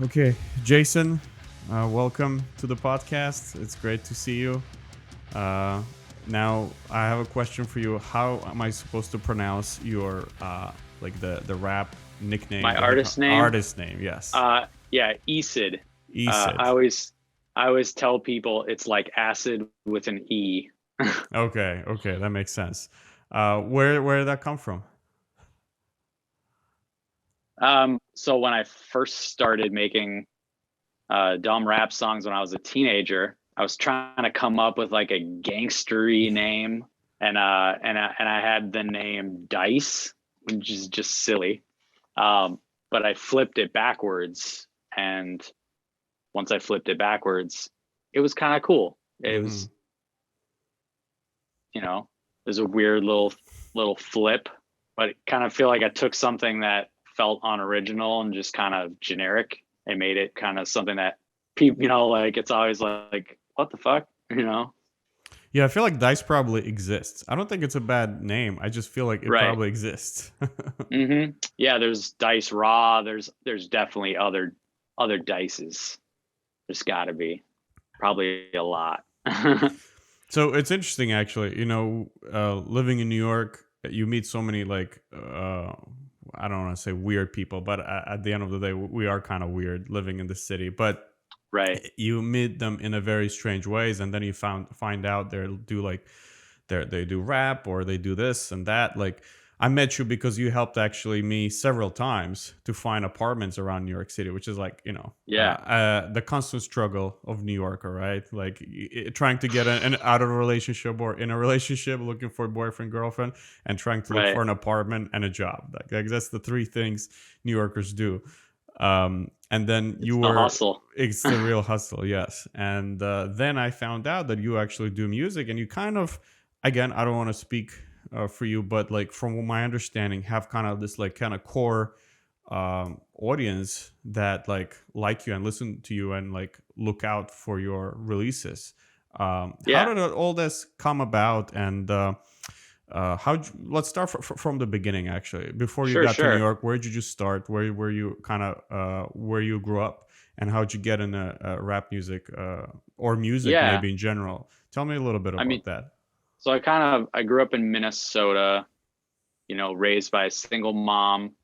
Okay, Jason, welcome to the podcast. It's great to see you. Uh, Now, I have a question for you. How am I supposed to pronounce your like the rap nickname, My artist name, artist name? Yes, yeah, ECID. ECID. I always tell people it's like acid with an E. Okay, that makes sense. Where did that come from? So when I first started making dumb rap songs when I was a teenager, I was trying to come up with like a gangstery name, and I had the name Dice, which is just silly. But I flipped it backwards, and once I flipped it backwards, it was kind of cool. It Hmm. was, you know, it was a weird little flip, but I kind of feel like I took something that felt unoriginal and just kind of generic and made it kind of something that people, like it's always like, what the fuck, Yeah, I feel like Dice probably exists. I don't think it's a bad name. I just feel like it Right. probably exists. Yeah, there's Dice Raw. There's definitely other dices. There's got to be probably a lot. So it's interesting, actually. Living in New York, you meet so many I don't want to say weird people, but at the end of the day, we are kind of weird living in the city. But Right. you meet them in a very strange ways, and then you find out they do rap or they do this and that. Like, I met you because you helped actually me several times to find apartments around New York City, which is like, Yeah. the constant struggle of New Yorker, right? Like, trying to get an out of a relationship or in a relationship, looking for a boyfriend, girlfriend, and trying to look Right. for an apartment and a job. Like that's the three things New Yorkers do. And then It's the hustle. it's the real hustle, yes. And then I found out that you actually do music, and you kind of, again, I don't want to speak for you, but like from my understanding, have kind of this like kind of core audience that like you and listen to you and like look out for your releases. How Yeah. did all this come about? And let's start from the beginning, actually. Before you Sure. got to New Sure. York, where did you start? Where you kind of where you grew up, and how'd you get into rap music or music Yeah. maybe in general? Tell me a little bit I mean, about that. so I grew up in Minnesota, raised by a single mom.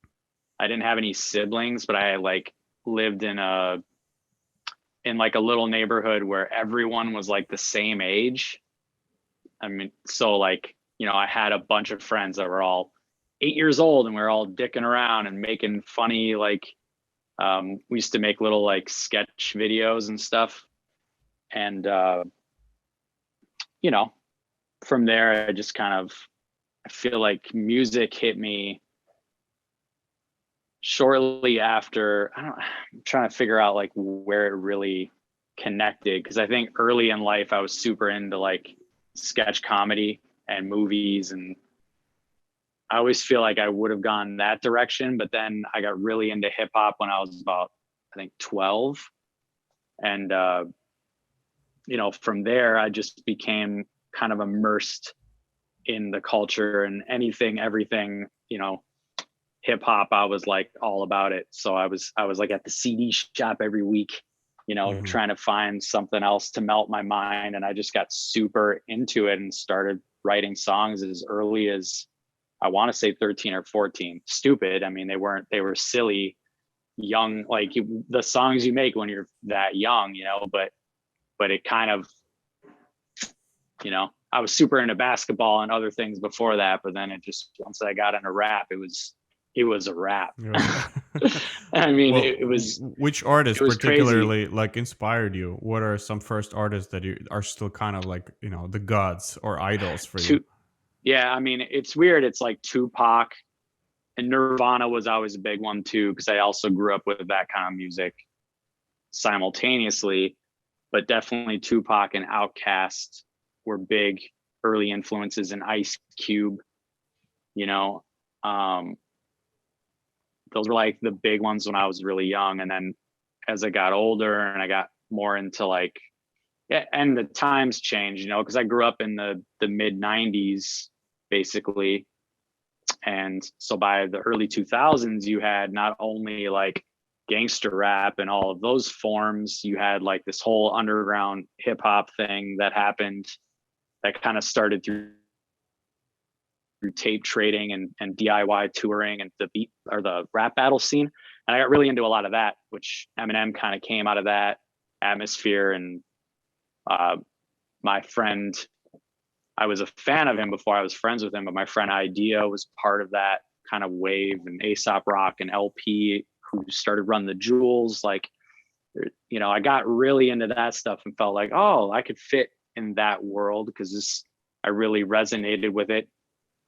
I didn't have any siblings, but I like lived in like a little neighborhood where everyone was like the same age. I mean, so like, I had a bunch of friends that were all 8 years old, and we are all dicking around and making funny, like, we used to make little like sketch videos and stuff. And, you know, from there, I feel like music hit me shortly after. I'm trying to figure out like where it really connected, because I think early in life I was super into like sketch comedy and movies, and I always feel like I would have gone that direction, but then I got really into hip hop when I was about, I think, 12. And from there I just became kind of immersed in the culture, and anything, everything, hip hop, I was like all about it. So I was like at the CD shop every week, Hmm. trying to find something else to melt my mind. And I just got super into it and started writing songs as early as, I want to say, 13 or 14. Stupid. I mean, they were silly, young, like the songs you make when you're that young, but it kind of, I was super into basketball and other things before that, but then it just, once I got into rap, it was a rap. It was I mean, well. Which it artists was crazy. particularly like inspired you? What are some first artists that you are still kind of like the gods or idols for you? To Yeah, I mean, it's weird. It's like Tupac and Nirvana was always a big one too, because I also grew up with that kind of music simultaneously. But definitely Tupac and Outkast were big early influences, in Ice Cube. You know, um, those were like the big ones when I was really young. And then as I got older and I got more into like, yeah, and the times changed, because I grew up in the mid 90s basically. And so by the early 2000s, you had not only like gangster rap and all of those forms. You had like this whole underground hip hop thing that happened that kind of started through tape trading and DIY touring and the beat or the rap battle scene. And I got really into a lot of that, which Eminem kind of came out of that atmosphere. And my friend, I was a fan of him before I was friends with him, but my friend Idea was part of that kind of wave, and Aesop Rock and LP, who started Run the Jewels. Like, you know, I got really into that stuff and felt like, oh, I could fit in that world because I really resonated with it.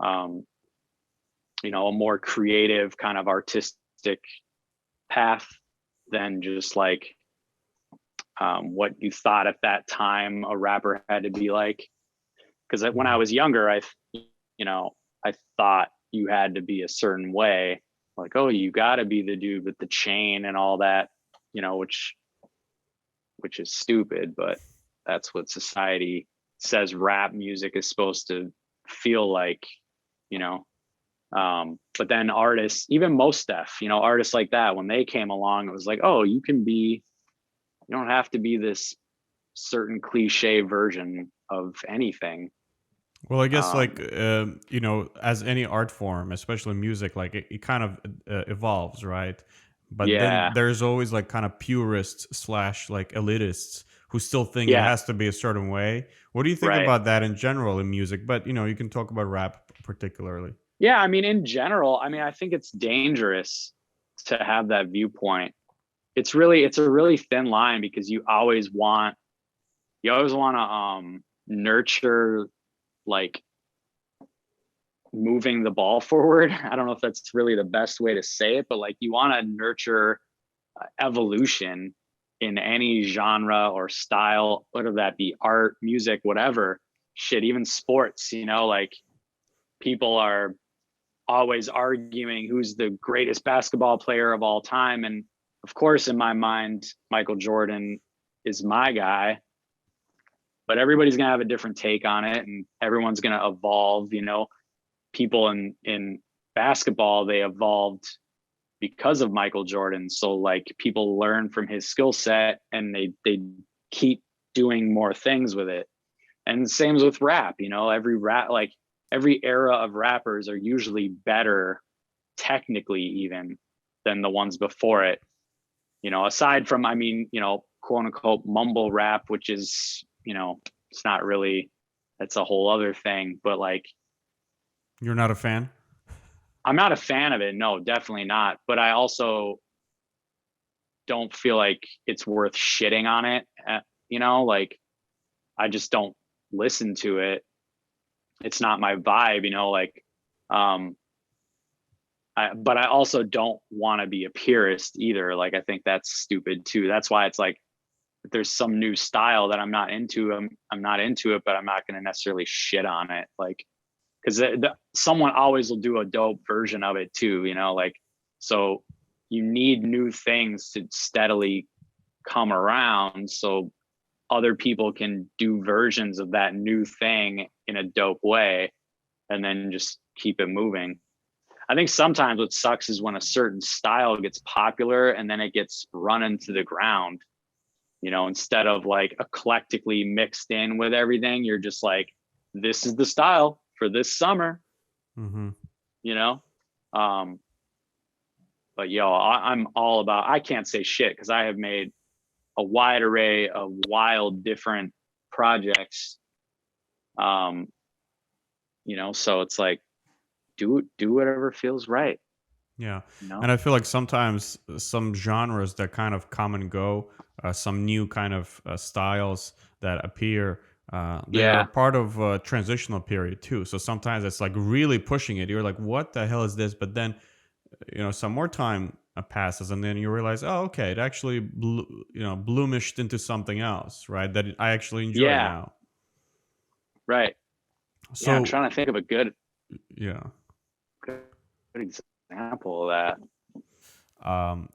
You know, a more creative kind of artistic path than just like what you thought at that time a rapper had to be like. Because when I was younger, I thought you had to be a certain way, like, oh, you got to be the dude with the chain and all that, you know, which is stupid, but that's what society says rap music is supposed to feel like, you know. But then artists, even Mos Def, you know, artists like that, when they came along, it was like, oh, you don't have to be this certain cliche version of anything. Well, I guess you know, as any art form, especially music, like it kind of evolves, right? But then Yeah, there's always like kind of purists slash like elitists who still think it yeah, has to be a certain way. What do you think right. about that in general in music? But you know, you can talk about rap particularly. Yeah, I mean, in general, I mean, I think it's dangerous to have that viewpoint. It's a really thin line because you always want to nurture like moving the ball forward. I don't know if that's really the best way to say it, but like you want to nurture evolution in any genre or style, whether that be art, music, whatever. Shit, even sports, you know, like people are always arguing who's the greatest basketball player of all time. And of course, in my mind, Michael Jordan is my guy, but everybody's going to have a different take on it, and everyone's going to evolve. You know, people in basketball, they evolved because of Michael Jordan. So like people learn from his skill set and they keep doing more things with it. And same as with rap, you know, every era of rappers are usually better technically even than the ones before it. You know, aside from, I mean, you know, quote unquote mumble rap, which is, you know, it's not really, that's a whole other thing. But like, You're not a fan? I'm not a fan of it. No, definitely not. But I also don't feel like it's worth shitting on it. You know, like I just don't listen to it. It's not my vibe, you know, like, but I also don't want to be a purist either. Like, I think that's stupid too. That's why it's like, if there's some new style that I'm not into, I'm not into it, but I'm not going to necessarily shit on it. Like, because someone always will do a dope version of it too, you know, like, so you need new things to steadily come around so other people can do versions of that new thing in a dope way and then just keep it moving. I think sometimes what sucks is when a certain style gets popular and then it gets run into the ground, you know, instead of like eclectically mixed in with everything, you're just like, this is the style for this summer, Mm-hmm. you know? But yo, I'm all about, I can't say shit because I have made a wide array of wild different projects. You know, so it's like, do whatever feels right, Yeah. you know? And I feel like sometimes some genres that kind of come and go, some new kind of styles that appear, they are Yeah. part of a transitional period too. So sometimes it's like really pushing it. You're like, what the hell is this? But then, you know, some more time passes and then you realize, oh, okay, it actually, bloomished into something else, right? That I actually enjoy Yeah. now. Right. Yeah. I'm So, trying to think of a yeah. good example of that.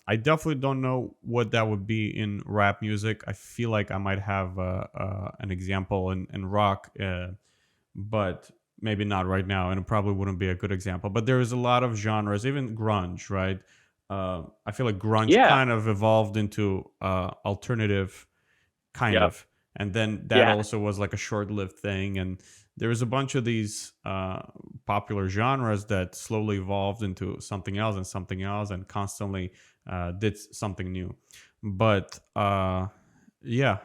I definitely don't know what that would be in rap music. I feel like I might have an example in rock, but maybe not right now, and it probably wouldn't be a good example. But there is a lot of genres, even grunge, right? I feel like grunge Yeah. kind of evolved into alternative kind Yep. of, and then that Yeah. also was like a short-lived thing, and there was a bunch of these popular genres that slowly evolved into something else and something else and constantly did something new. But yeah,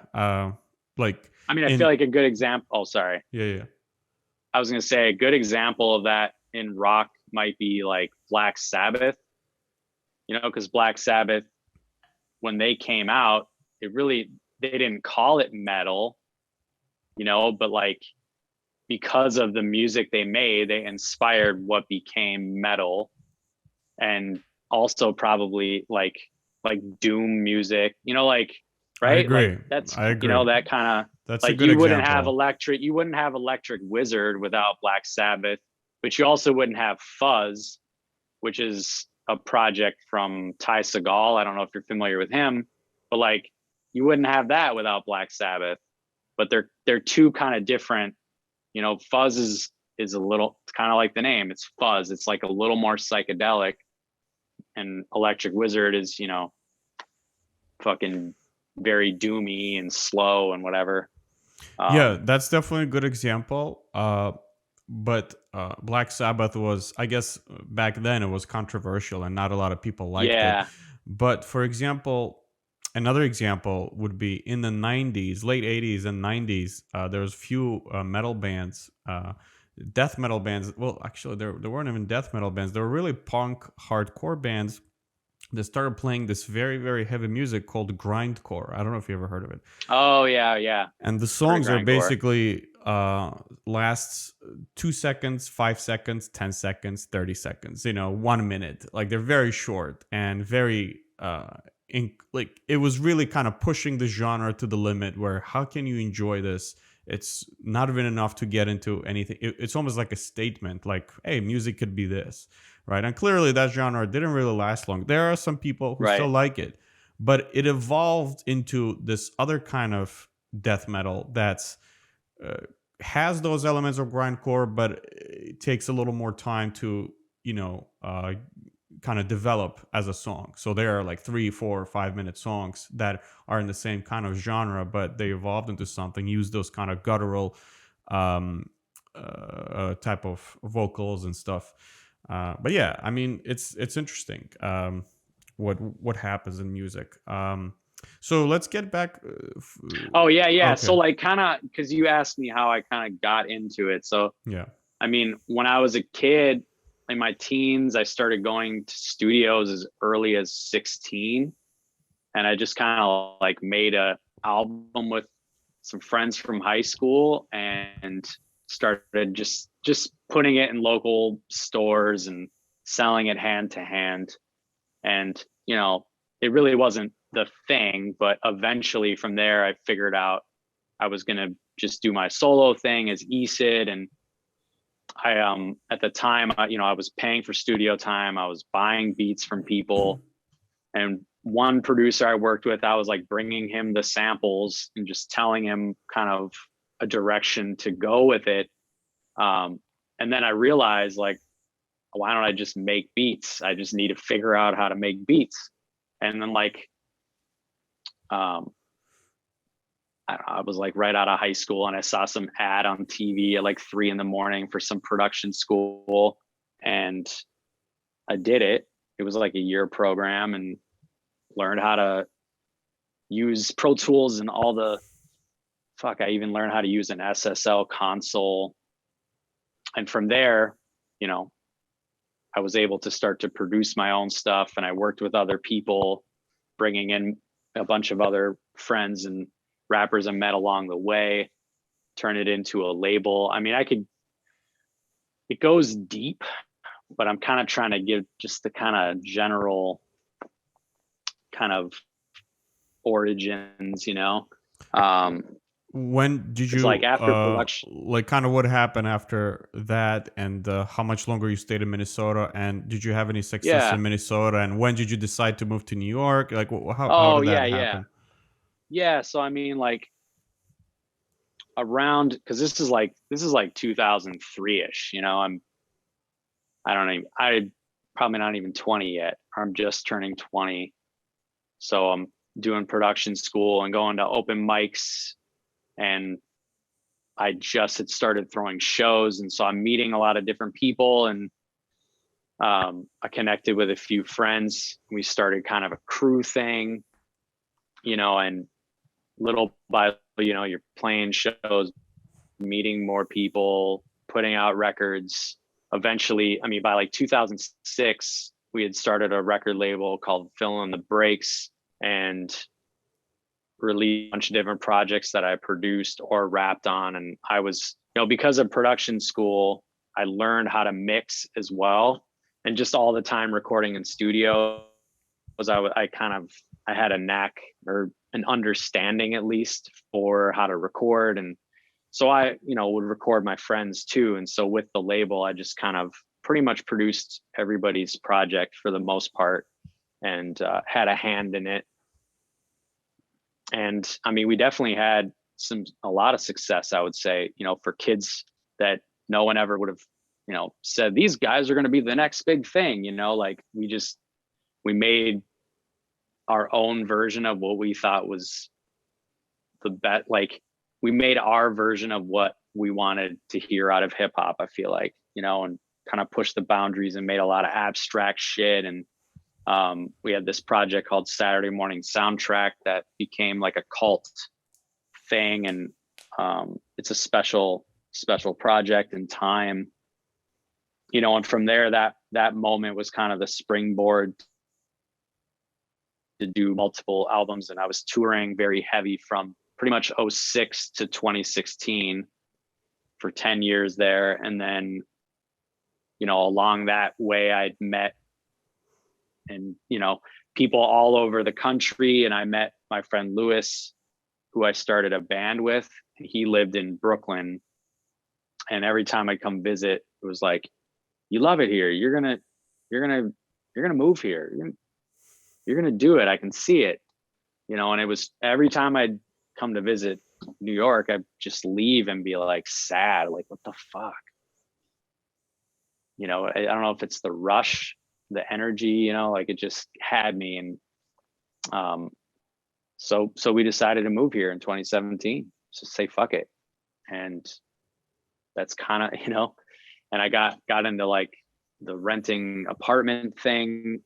like I mean, I feel in like a good example. Oh, sorry. yeah, yeah. I was going to say a good example of that in rock might be like Black Sabbath, because Black Sabbath, when they came out, they didn't call it metal, but like because of the music they made, they inspired what became metal, and also probably like doom music, I right? Like agree. that's, I agree. that kind of, That's a like good example. you wouldn't have Electric Wizard without Black Sabbath, but you also wouldn't have Fuzz, which is a project from Ty Segall. I don't know if you're familiar with him, but like you wouldn't have that without Black Sabbath. But they're two kind of different. Fuzz is a little, it's kind of like the name. It's fuzz. It's like a little more psychedelic, and Electric Wizard is, fucking very doomy and slow and whatever. Yeah, Um, that's definitely a good example. But Black Sabbath was, I guess, back then it was controversial and not a lot of people liked it. yeah, But for example, another example would be in the 90s, late 80s and 90s, there was few metal bands, death metal bands. Well, actually, there weren't even death metal bands. There were really punk hardcore bands that started playing this very, very heavy music called grindcore. I don't know if you ever heard of it. oh yeah, yeah, And the heard of songs are grindcore. basically lasts 2 seconds, 5 seconds, 10 seconds, 30 seconds, 1 minute. Like they're very short and very like it was really kind of pushing the genre to the limit where how can you enjoy this? It's not even enough to get into anything. It's almost like a statement like, hey, music could be this, right? And clearly that genre didn't really last long. There are some people who still Right. like it, but it evolved into this other kind of death metal that's uh, has those elements of grindcore, but it takes a little more time to you know uh, kind of develop as a song. So there are like 3, 4, 5 minute songs that are in the same kind of genre, but they evolved into something. Use those kind of guttural um, type of vocals and stuff. But yeah, I mean, it's interesting what happens in music. So let's get back. Oh yeah, yeah. So Okay, like kind of, because you asked me how I kind of got into it. So yeah. I mean, when I was a kid, in my teens, I started going to studios as early as 16, and I just kind of like made a album with some friends from high school and started just putting it in local stores and selling it hand to hand. And it really wasn't the thing, but eventually from there I figured out I was going to just do my solo thing as ECID. And I at the time I was paying for studio time, I was buying beats from people, and one producer I worked with, I was like bringing him the samples and just telling him kind of a direction to go with it. And then I realized, like, why don't I just make beats? I just need to figure out how to make beats. And then like um, I was like right out of high school, and I saw some ad on TV at like 3 a.m. for some production school, and I did it. It was like a year program, and learned how to use Pro Tools and all the fuck. I even learned how to use an SSL console, and from there, you know, I was able to start to produce my own stuff, and I worked with other people, bringing in a bunch of other friends and rappers I met along the way, turn it into a label. I mean, it goes deep, but I'm kind of trying to give just the kind of general kind of origins, um, When did it's like you after production. like kind of what happened after that, and how much longer you stayed in Minnesota, and did you have any success Yeah. in Minnesota, and when did you decide to move to New York? Like how Oh did yeah, that yeah. happen? Yeah. So I mean, like around, because this is like 2003ish. I don't know. I probably not even 20 yet. I'm just turning 20. So I'm doing production school and going to open mics, and I just had started throwing shows. And so I'm meeting a lot of different people, and I connected with a few friends. We started kind of a crew thing, and little by, you're playing shows, meeting more people, putting out records. Eventually, I mean, by like 2006, we had started a record label called Fill in the Breaks and released a bunch of different projects that I produced or rapped on. And I was, because of production school, I learned how to mix as well. And just all the time recording in studio I had a knack, or an understanding at least, for how to record. And so I, would record my friends too. And so with the label, I just kind of pretty much produced everybody's project for the most part, and had a hand in it. And I mean, we definitely had a lot of success, I would say, for kids that no one ever would have, said these guys are going to be the next big thing, like we made our own version of what we thought was the best. Like, we made our version of what we wanted to hear out of hip hop, I feel like, and kind of pushed the boundaries and made a lot of abstract shit. And we had this project called Saturday Morning Soundtrack that became like a cult thing. And it's a special project in time, and from there, that moment was kind of the springboard to do multiple albums. And I was touring very heavy from pretty much 06 to 2016 for 10 years there. And then, along that way, I'd met and, people all over the country. And I met my friend Lewis, who I started a band with, and he lived in Brooklyn. And every time I'd come visit, it was like, you love it here. You're going to move here. You're going to do it. I can see it, and it was every time I'd come to visit New York, I'd just leave and be like sad, like, what the fuck? I don't know if it's the rush, the energy, like it just had me. And so we decided to move here in 2017, so say fuck it. And that's kind of, and I got into like the renting apartment thing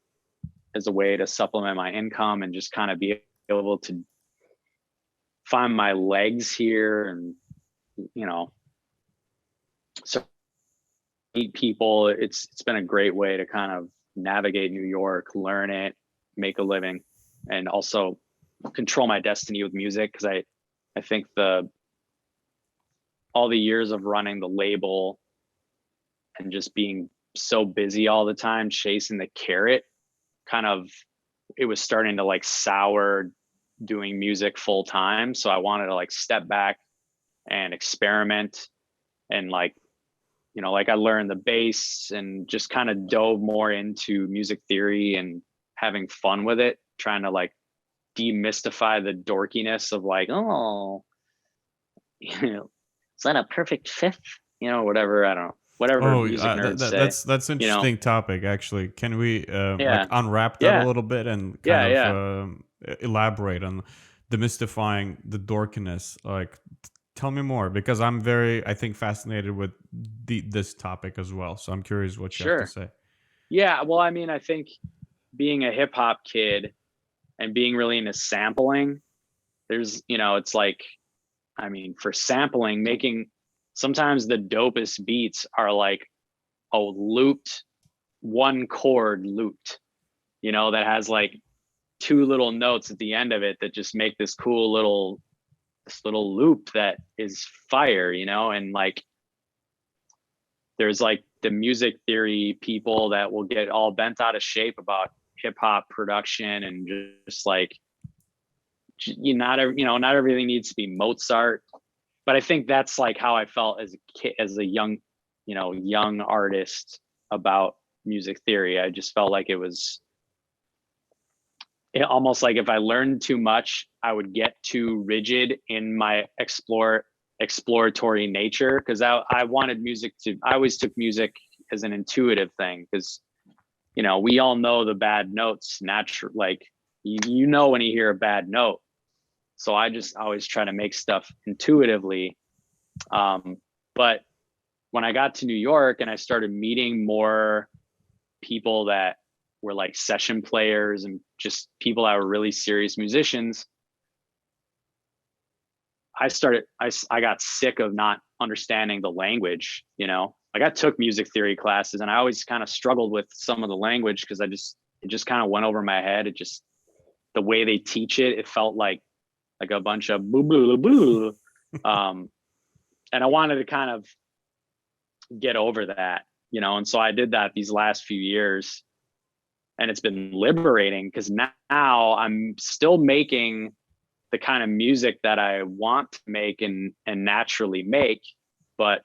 as a way to supplement my income and just kind of be able to find my legs here. And, so meet people. It's been a great way to kind of navigate New York, learn it, make a living, and also control my destiny with music. Cause I think all the years of running the label and just being so busy all the time, chasing the carrot, it was starting to like sour doing music full time. So I wanted to like step back and experiment, and like I learned the bass and just kind of dove more into music theory and having fun with it, trying to like demystify the dorkiness of like, oh, is that a perfect fifth? Whatever, I don't know. Whatever music nerds say. That's interesting topic, actually. Can we like unwrap that a little bit and elaborate on demystifying the dorkiness? Like, tell me more, because I'm very, I think, fascinated with this topic as well. So I'm curious what you have to say. Yeah, well, I mean, I think being a hip hop kid and being really into sampling, there's, it's like, I mean, for sampling, sometimes the dopest beats are like a looped, one chord looped, that has like two little notes at the end of it that just make this cool little loop that is fire, and like there's like the music theory people that will get all bent out of shape about hip hop production and just like, not everything needs to be Mozart. But I think that's like how I felt as a kid, as a young artist about music theory. I just felt like it was almost like if I learned too much, I would get too rigid in my exploratory nature. Cause I wanted music I always took music as an intuitive thing. Cause we all know the bad notes natural, like you know when you hear a bad note. So I just always try to make stuff intuitively. But when I got to New York and I started meeting more people that were like session players and just people that were really serious musicians, I got sick of not understanding the language, like I took music theory classes and I always kind of struggled with some of the language because it just kind of went over my head. It just, the way they teach it, it felt like a bunch of boo boo boo. And I wanted to kind of get over that, and so I did that these last few years, and it's been liberating because now I'm still making the kind of music that I want to make and naturally make, but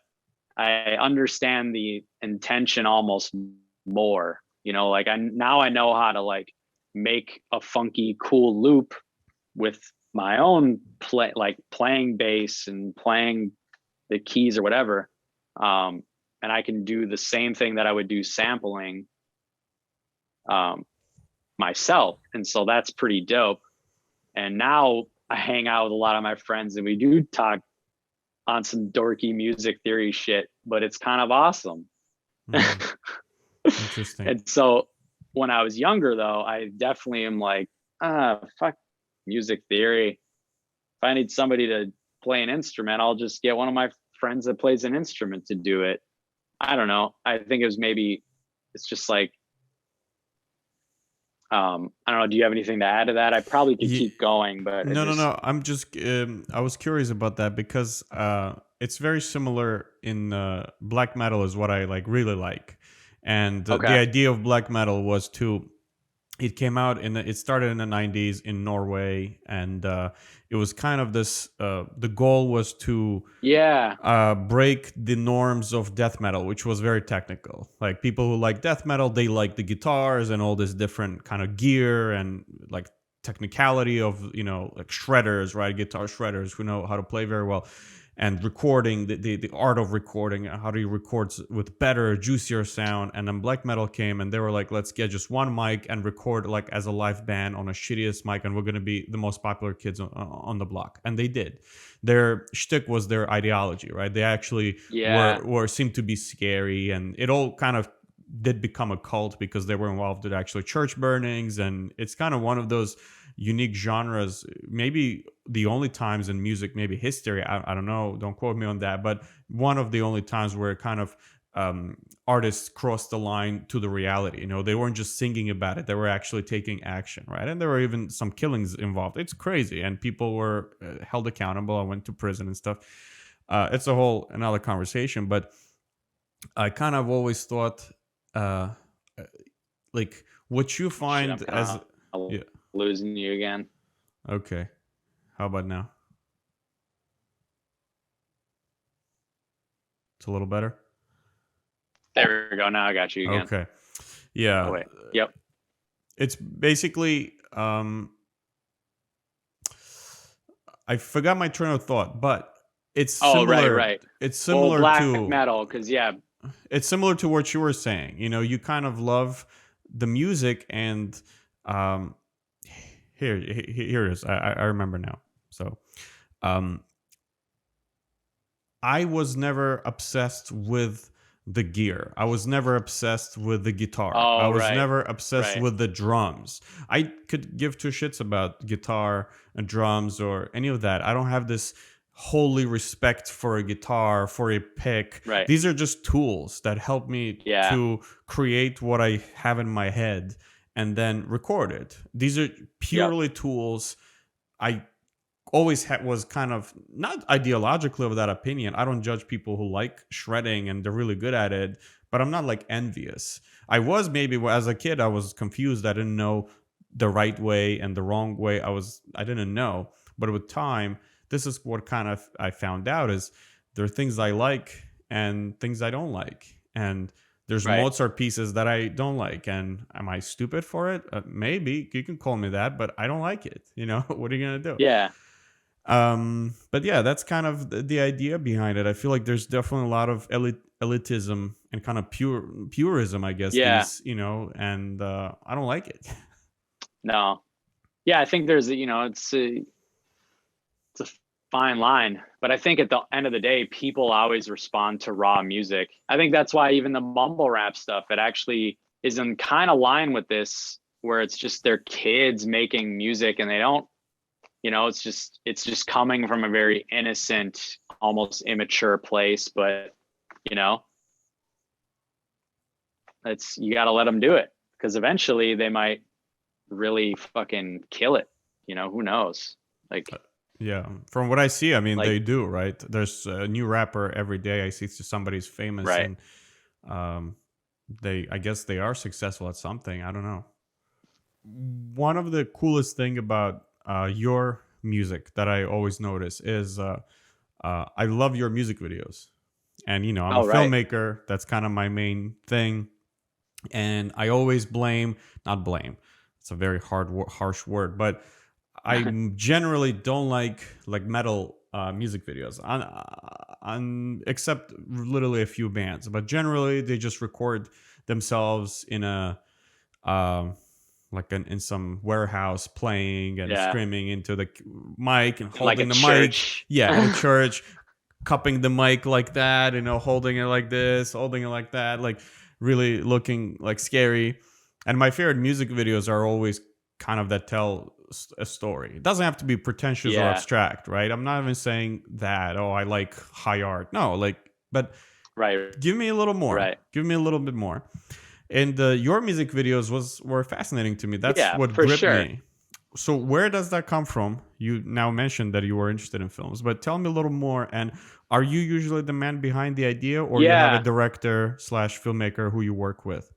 I understand the intention almost more, like I know how to like make a funky cool loop with my own playing bass and playing the keys or whatever. And I can do the same thing that I would do sampling myself. And so that's pretty dope. And now I hang out with a lot of my friends and we do talk on some dorky music theory shit, but it's kind of awesome. Interesting. And so when I was younger though, I definitely am like, fuck music theory. If I need somebody to play an instrument, I'll just get one of my friends that plays an instrument to do it. I don't know. I think it's just like, I don't know. Do you have anything to add to that? I probably could keep going, but no. I'm just, I was curious about that because it's very similar in black metal is what I really like. And the idea of black metal was it came out it started in the 90s in Norway, and it was kind of this, the goal was to break the norms of death metal, which was very technical. Like people who like death metal, they like the guitars and all this different kind of gear and like technicality of, like shredders, right? Guitar shredders who know how to play very well. And recording, the art of recording, how do you record with better, juicier sound. And then black metal came and they were like, let's get just one mic and record like as a live band on a shittiest mic, and we're going to be the most popular kids on the block. And they did. Their shtick was their ideology, right? They actually seemed to be scary, and it all kind of did become a cult because they were involved with actually church burnings. And it's kind of one of those unique genres, maybe the only times in music, maybe history, I don't know, don't quote me on that, but one of the only times where kind of artists crossed the line to the reality. They weren't just singing about it, they were actually taking action, right? And there were even some killings involved. It's crazy, and people were held accountable and went to prison and stuff. It's a whole another conversation, but I kind of always thought like what you find as losing you again. Okay. How about now? It's a little better. There we go. Now I got you again. Okay. Yeah. Oh, wait. Yep. It's basically I forgot my train of thought, but it's similar. Right. It's similar black to metal because it's similar to what you were saying. You kind of love the music, and here it is. I remember now. So, I was never obsessed with the gear. I was never obsessed with the guitar. I was never obsessed with the drums. I could give two shits about guitar and drums or any of that. I don't have this holy respect for a guitar, for a pick. Right. These are just tools that help me to create what I have in my head and then record it. These are purely tools. I always was kind of not ideologically of that opinion. I don't judge people who like shredding and they're really good at it, but I'm not like envious. I was maybe as a kid, I was confused. I didn't know the right way and the wrong way. I didn't know. But with time, this is what kind of I found out is there are things I like and things I don't like. And there's Mozart pieces that I don't like. And am I stupid for it? Maybe. You can call me that, but I don't like it. What are you going to do? Yeah. But yeah, that's kind of the idea behind it. I feel like there's definitely a lot of elitism and kind of purism, I guess, Yeah. these, and I don't like it. No. Yeah, I think there's it's a fine line, but I think at the end of the day, people always respond to raw music. I think that's why even the mumble rap stuff, it actually is in kind of line with this, where it's just their kids making music and they don't, it's just coming from a very innocent, almost immature place, but you know, you got to let them do it, because eventually they might really fucking kill it. Who knows? Like, Yeah, from what I see, I mean, like, they do, right? There's a new rapper every day I see, somebody's famous, right. and um, I guess they are successful at something. I don't know. One of the coolest thing about your music that I always notice is I love your music videos. And I'm a Oh, right. filmmaker. That's kind of my main thing. And I always not blame. It's a very harsh word, but I generally don't like metal music videos on except literally a few bands. But generally, they just record themselves in a in some warehouse playing and Yeah. screaming into the mic and Like a holding the mic. church. Yeah, at a church, cupping the mic like that, holding it like this, holding it like that, like really looking like scary. And my favorite music videos are always kind of that tell a story. It doesn't have to be pretentious or Yeah. abstract, right? I'm not even saying that, oh, I like high art. No, but Right. give me a little more. Right. Give me a little bit more. And your music videos were fascinating to me. That's Yeah, what for gripped sure. me. So where does that come from? You now mentioned that you were interested in films, but tell me a little more. And are you usually the man behind the idea, or you have a Yeah. director / filmmaker who you work with?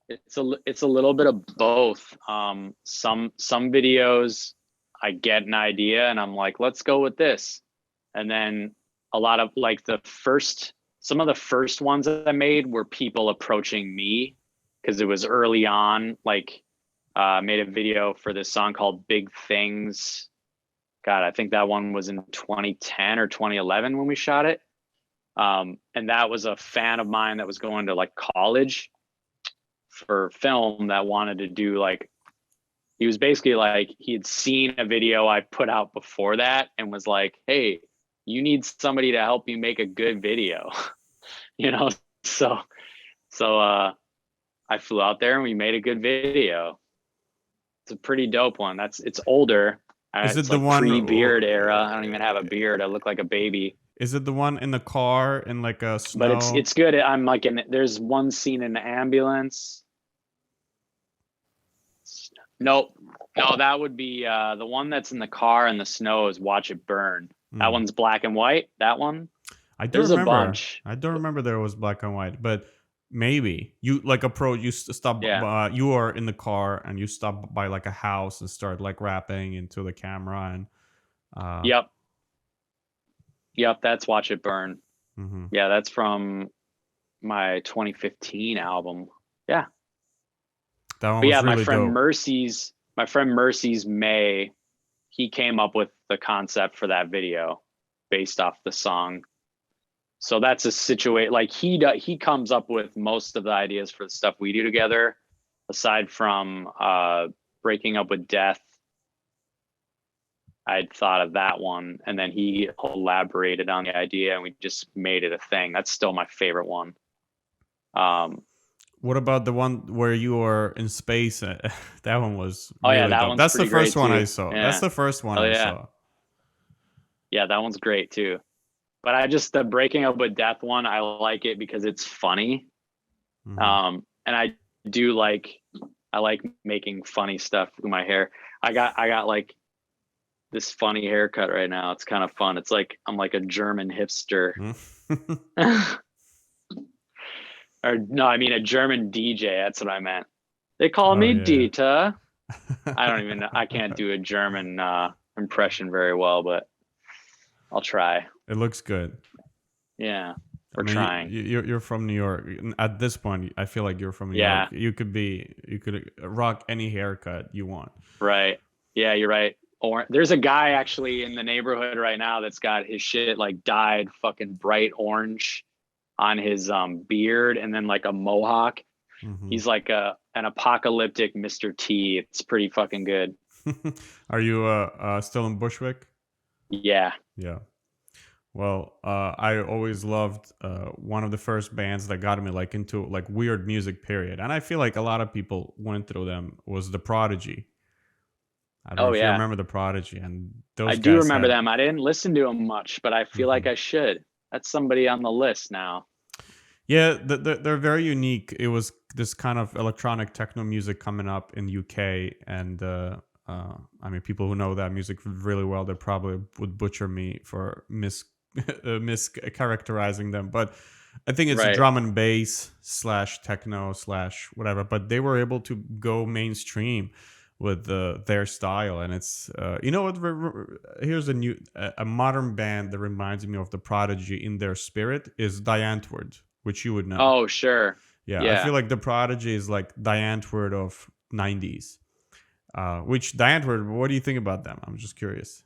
It's a little bit of both. Some videos I get an idea and I'm like, let's go with this. And then a lot of like some of the first ones that I made were people approaching me, because it was early on. Like, made a video for this song called Big Things. God, I think that one was in 2010 or 2011 when we shot it. And that was a fan of mine that was going to like college for film, that wanted to do like, he was basically like, he had seen a video I put out before that and was like, hey, you need somebody to help you make a good video. So I flew out there and we made a good video. It's a pretty dope one. It's older. Is it It's the like one? pre-beard era. I don't even have a beard. I look like a baby. Is it the one in the car in like a But snow? it's good. I'm like there's one scene in the ambulance. Nope. No, that would be the one that's in the car in the snow is Watch It Burn. That one's black and white. That one. I don't There's a remember. bunch. I don't remember there was black and white, but maybe you like approach. You stop. Yeah. You are in the car and you stop by like a house and start like rapping into the camera and. Yep. That's Watch It Burn. Mm-hmm. Yeah, that's from my 2015 album. Yeah. That one But was yeah, really dope. my friend Mercy's May, he came up with the concept for that video based off the song. So that's a situation, like he comes up with most of the ideas for the stuff we do together, aside from Breaking Up with Death. I'd thought of that one, and then he elaborated on the idea and we just made it a thing. That's still my favorite one. What about the one where you are in space? That one was Oh yeah, really that dope. one's That's the pretty first great one too. I saw. Yeah. That's the first one Oh I yeah. saw. Yeah, that one's great too. But the Breaking Up with Death one, I like it because it's funny. Mm-hmm. And I like making funny stuff with my hair. I got like this funny haircut right now. It's kind of fun. It's like I'm like a German hipster. Or no, I mean a German DJ. That's what I meant. They call Oh me yeah. Dieter. I don't even know. I can't do a German impression very well, but I'll try. It looks good. Yeah, I we're mean, trying. you're from New York. At this point, I feel like you're from New Yeah. York. You could rock any haircut you want. Right. Yeah, you're right. Or there's a guy actually in the neighborhood right now that's got his shit like dyed fucking bright orange. on his beard and then like a mohawk. Hmm. He's like an apocalyptic Mr. T. It's pretty fucking good. Are you still in Bushwick? Yeah. Yeah. Well, I always loved one of the first bands that got me like into like weird music. Period, and I feel like a lot of people went through them was the Prodigy. I don't know Oh if you yeah. remember the Prodigy, and I those do guys remember had. them. I didn't listen to them much, but I feel like Mhm. I should. That's somebody on the list now. Yeah, they're very unique. It was this kind of electronic techno music coming up in UK, and I mean, people who know that music really well, they probably would butcher me for mischaracterizing them. But I think it's Right. drum and bass slash techno slash whatever. But they were able to go mainstream with their style, and it's you know what? Here's a modern band that reminds me of the Prodigy in their spirit is Diantwoord, which you would know. Oh, sure. Yeah, I Yeah. feel like the Prodigy is like Diantwoord of '90s. Which Diantwoord? What do you think about them? I'm just curious.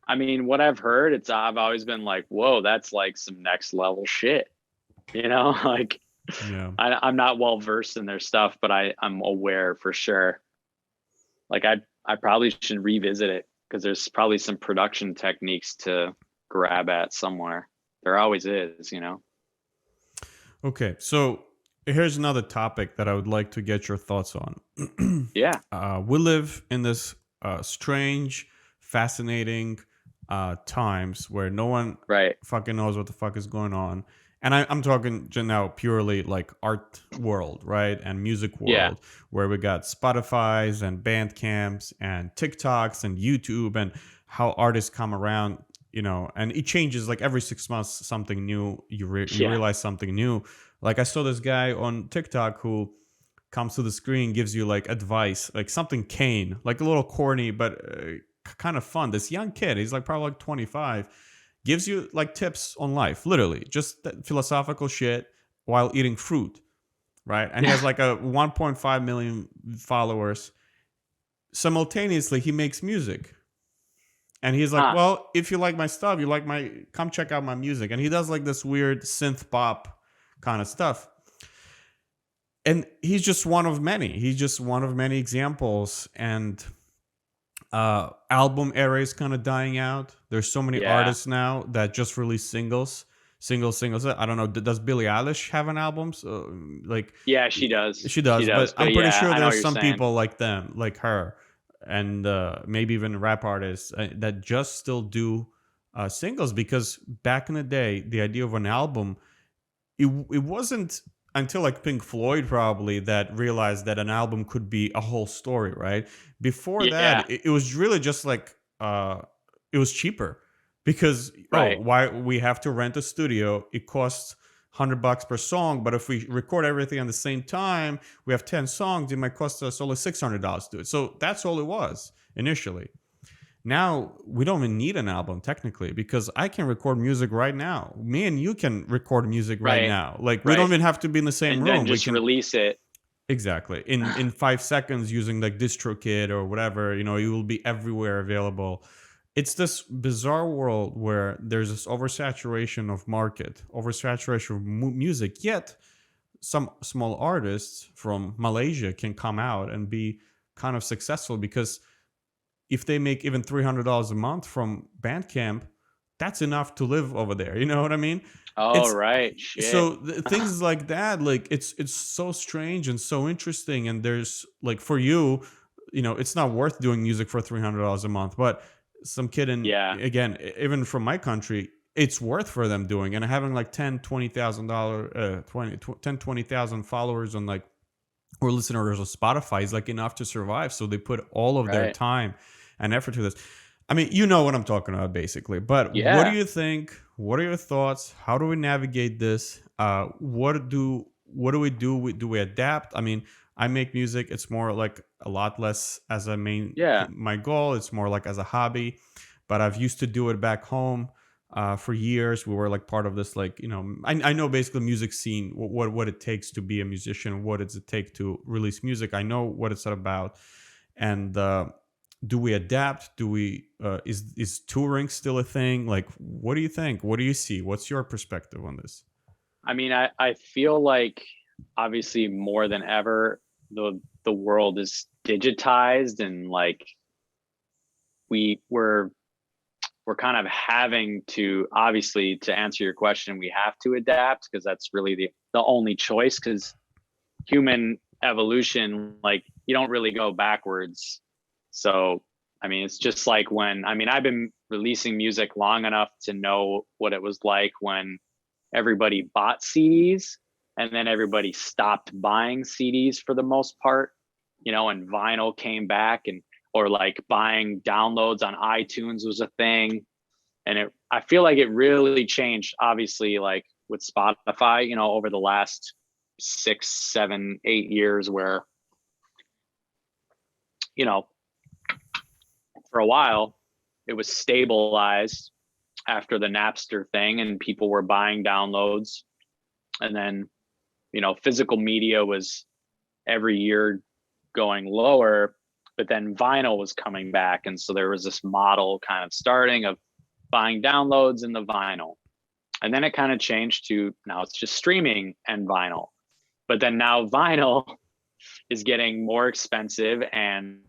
I mean, what I've heard, I've always been like, whoa, that's like some next level shit. You know, like Yeah. I'm not well versed in their stuff, but I'm aware for sure. Like I probably should revisit it because there's probably some production techniques to grab at somewhere. There always is, you know. Okay, so here's another topic that I would like to get your thoughts on. Yeah. We live in this strange, fascinating times where no one Right. fucking knows what the fuck is going on. And I'm talking just now purely like art world, right? And music Yeah. world, where we got Spotify's and Bandcamps and TikToks and YouTube and how artists come around, you know, and it changes like every 6 months, something new. You Yeah. realize something new. Like I saw this guy on TikTok who comes to the screen, gives you like advice, like something Kane, like a little corny, but kind of fun. This young kid, he's like probably like 25, gives you like tips on life, literally, just that philosophical shit while eating fruit, right? And he has like a 1.5 million followers. Simultaneously, he makes music. And he's like, Huh. well, if you like my stuff, you like my, come check out my music. And he does like this weird synth pop kind of stuff. And he's just one of many. He's just one of many examples. And album era is kind of dying out. There's so many Yeah. artists now that just release singles. I don't know. Does Billie Eilish have an album? Like Yeah, she does. she She does, but does. I'm But pretty yeah, sure I know what there's you're some saying. people like them, like her, and maybe even rap artists that just still do singles because back in the day, the idea of an album it wasn't until like Pink Floyd probably that realized that an album could be a whole story, right? Before that, Yeah. it was really just like it was cheaper because oh, Right. why we have to rent a studio? It costs $100 per song, but if we record everything at the same time, we have 10 songs. It might cost us only $600 to do it. So that's all it was initially. Now we don't even need an album technically because I can record music right now. Me and you can record music right Right. now. Like we don't Right. even have to be in the same And then room. We just can release it. exactly in 5 seconds using like DistroKid or whatever. You know, you will be everywhere available. It's this bizarre world where there's this oversaturation of market, oversaturation of music. Yet some small artists from Malaysia can come out and be kind of successful because if they make even $300 a month from Bandcamp, that's enough to live over there. You know what I mean? Oh, It's right. Shit. so things like that. Like it's so strange and so interesting. And there's like for you, you know, it's not worth doing music for $300 a month. But some kid in Yeah. again, even from my country, it's worth for them doing and having like 10 $20,000 20,000 followers on like or listeners on Spotify is like enough to survive. So they put all of their Right. time and effort to this. I mean, you know what I'm talking about, basically. But what do Yeah. you think? What are your thoughts? How do we navigate this? What do we do? Do we adapt? I mean, I make music. It's more like a lot less as a main Yeah. my goal. It's more like as a hobby. But I've used to do it back home for years. We were like part of this, like you know, I know basically music scene, what it takes to be a musician, what does it take to release music. I know what it's about, and do we adapt? Do we is touring still a thing? Like, what do you think? What do you see? What's your perspective on this? I mean, I feel like obviously more than ever, the world is digitized, and like we're kind of having to, obviously, to answer your question, we have to adapt because that's really the only choice, because human evolution, like, you don't really go backwards. So I mean, it's just like when, I mean, I've been releasing music long enough to know what it was like when everybody bought CDs and then everybody stopped buying CDs for the most part, and vinyl came back, and or like buying downloads on iTunes was a thing. And I feel like it really changed, obviously, like with Spotify, over the last 6, 7, 8 years, where, you know, for a while it was stabilized after the Napster thing and people were buying downloads. And then, physical media was every year going lower, but then vinyl was coming back. And so there was this model kind of starting of buying downloads in the vinyl. And then it kind of changed to now it's just streaming and vinyl. But then now vinyl is getting more expensive and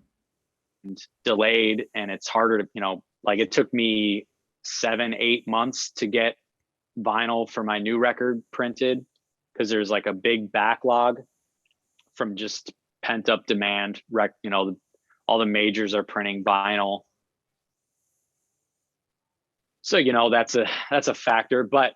delayed, and it's harder to, like it took me 7, 8 months to get vinyl for my new record printed, because there's like a big backlog from just pent up demand. All the majors are printing vinyl. So, that's a factor. But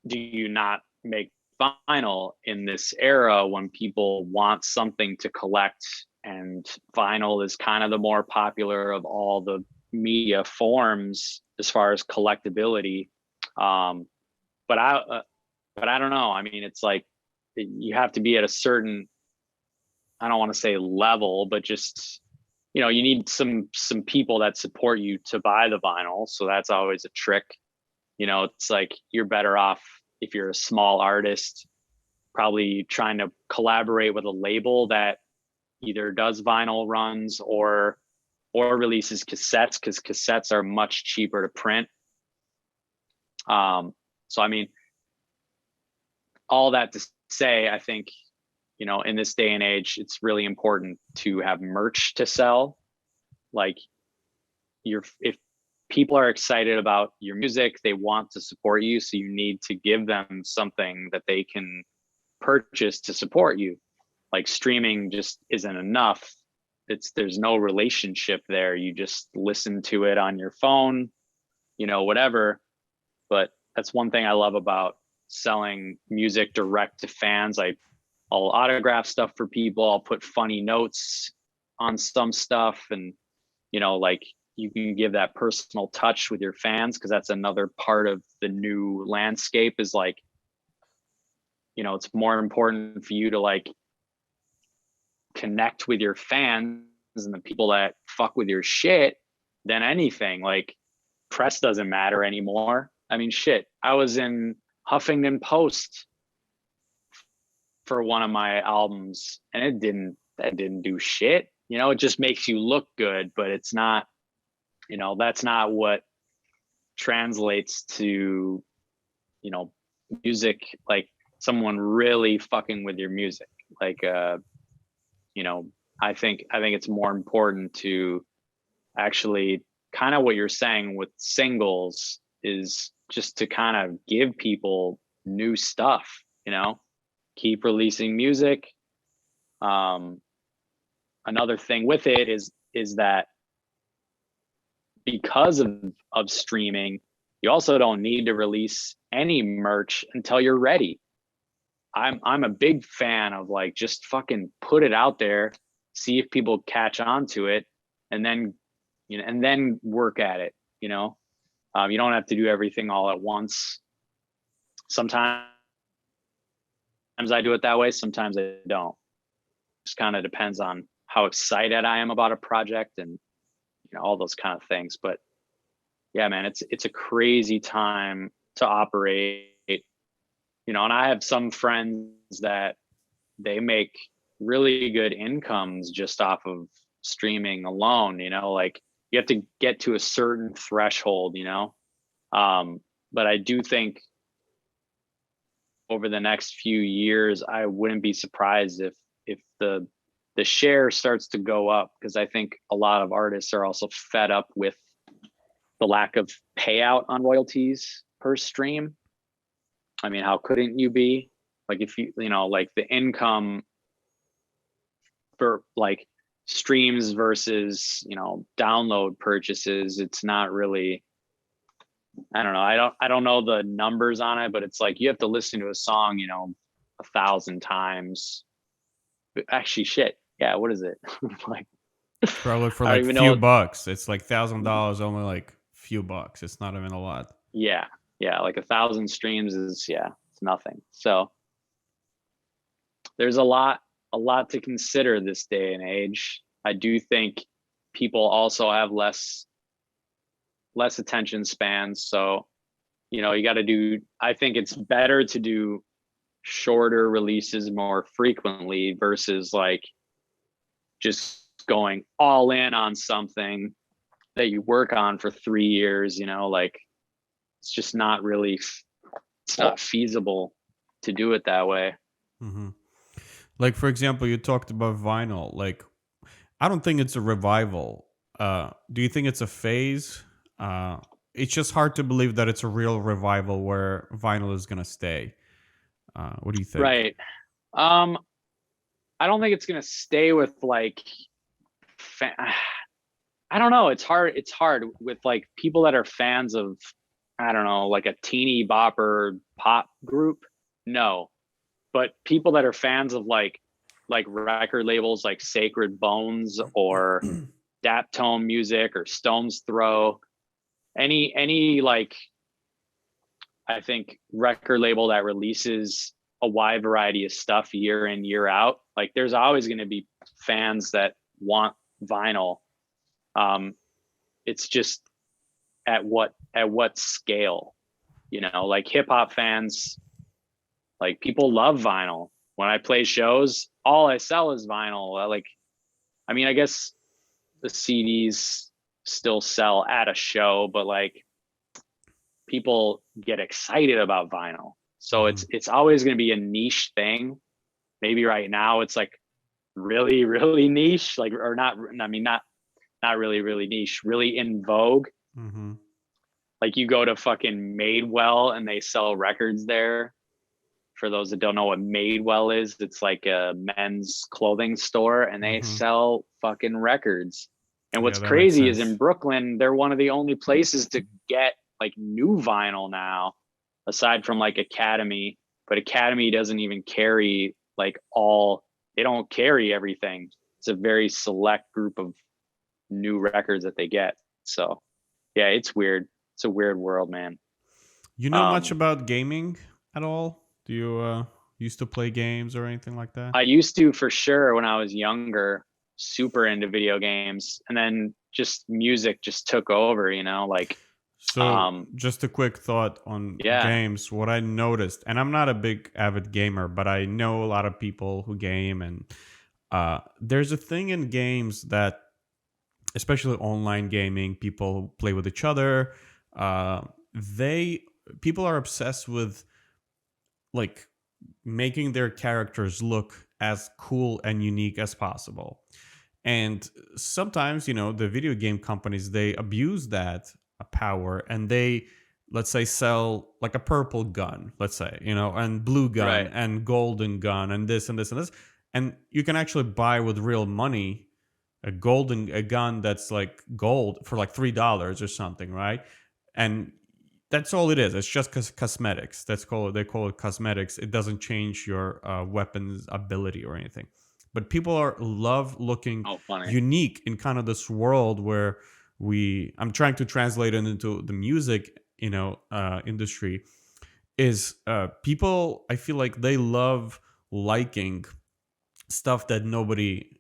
do you not make vinyl in this era when people want something to collect, and vinyl is kind of the more popular of all the media forms as far as collectability? But I don't know. I mean, it's like you have to be at a certain, I don't want to say level, but just, you need some people that support you to buy the vinyl. So that's always a trick. It's like you're better off if you're a small artist, probably trying to collaborate with a label that either does vinyl runs or releases cassettes, because cassettes are much cheaper to print. So I mean, all that to say, I think, in this day and age, it's really important to have merch to sell. Like, if people are excited about your music, they want to support you, so you need to give them something that they can purchase to support you. Like, streaming just isn't enough. There's no relationship there. You just listen to it on your phone, whatever. But that's one thing I love about selling music direct to fans. I'll autograph stuff for people. I'll put funny notes on some stuff, and like, you can give that personal touch with your fans, because that's another part of the new landscape, is like, it's more important for you to like connect with your fans and the people that fuck with your shit than anything. Like, press doesn't matter anymore. I mean, shit, I was in Huffington Post for one of my albums, and that didn't do shit. It just makes you look good, but it's not, that's not what translates to, music, like someone really fucking with your music. Like, I think it's more important to actually, kind of what you're saying with singles, is just to kind of give people new stuff, keep releasing music. Another thing with it is that because of streaming, you also don't need to release any merch until you're ready. I'm a big fan of like, just fucking put it out there, see if people catch on to it, and then and then work at it. You don't have to do everything all at once. Sometimes I do it that way, sometimes I don't. Just kind of depends on how excited I am about a project, and all those kind of things. But yeah, man, it's a crazy time to operate. And I have some friends that they make really good incomes just off of streaming alone. Like, you have to get to a certain threshold. But I do think over the next few years, I wouldn't be surprised if the share starts to go up, because I think a lot of artists are also fed up with the lack of payout on royalties per stream. I mean, how couldn't you be? Like, if you know, like the income for like streams versus, you know, download purchases, it's not really, I don't know. I don't know the numbers on it, but it's like you have to listen to a song, you know, 1,000 times. Actually, shit. Yeah, what is it? Like, Probably for I don't like even few know. bucks. It's like $1,000, only like few bucks. It's not even a lot. Yeah, yeah, like 1,000 streams is, yeah, it's nothing. So there's a lot to consider this day and age. I do think people also have less attention spans. So, you know, you got to do, I think it's better to do shorter releases more frequently versus like just going all in on something that you work on for 3 years, you know, like it's just not really, it's not feasible to do it that way. Hmm. Like, for example, you talked about vinyl. Like, I don't think it's a revival. Do you think it's a phase? It's just hard to believe that it's a real revival where vinyl is gonna stay. What do you think? Right. Um, I don't think it's gonna stay with like, I don't know. It's hard. It's hard with like people that are fans of, I don't know, like a teeny bopper pop group. No, but people that are fans of like record labels like Sacred Bones or Daptone Music or Stone's Throw, any like, I think record label that releases a wide variety of stuff year in, year out, like there's always going to be fans that want vinyl. It's just at what scale, you know, like hip hop fans, like people love vinyl. When I play shows, all I sell is vinyl. Like, I mean, I guess the CDs still sell at a show, but like people get excited about vinyl. So Hmm. it's always going to be a niche thing. Maybe right now it's like really, really niche, like, or not, I mean, not really, really niche, really in vogue. Hmm. Like you go to fucking Madewell and they sell records there. For those that don't know what Madewell is, it's like a men's clothing store and they Hmm. sell fucking records. And Yeah, what's that makes crazy is sense. in Brooklyn, they're one of the only places to get like new vinyl now, aside from like Academy. But Academy doesn't even carry like all, they don't carry everything. It's a very select group of new records that they get. So yeah, it's weird. It's a weird world, man. You know much Um, about gaming at all? Do you used to play games or anything like that? I used to, for sure, when I was younger, super into video games, and then just music just took over, you know, like, So, um, just a quick thought on yeah, games. What I noticed, and I'm not a big avid gamer, but I know a lot of people who game, and there's a thing in games that, especially online gaming, people play with each other. Uh, they People are obsessed with like making their characters look as cool and unique as possible. And sometimes, you know, the video game companies, they abuse that power, and they, let's say, sell like a purple gun, let's say, you know, and blue gun right, and golden gun and this and this and this. And you can actually buy with real money a gun that's like gold for like $3 or something, right? And that's all it is. It's just cosmetics. They call it cosmetics. It doesn't change your weapon's ability or anything. But people are love looking oh, funny, unique in kind of this world where I'm trying to translate it into the music, you know, industry. Is people, I feel like they love liking stuff that nobody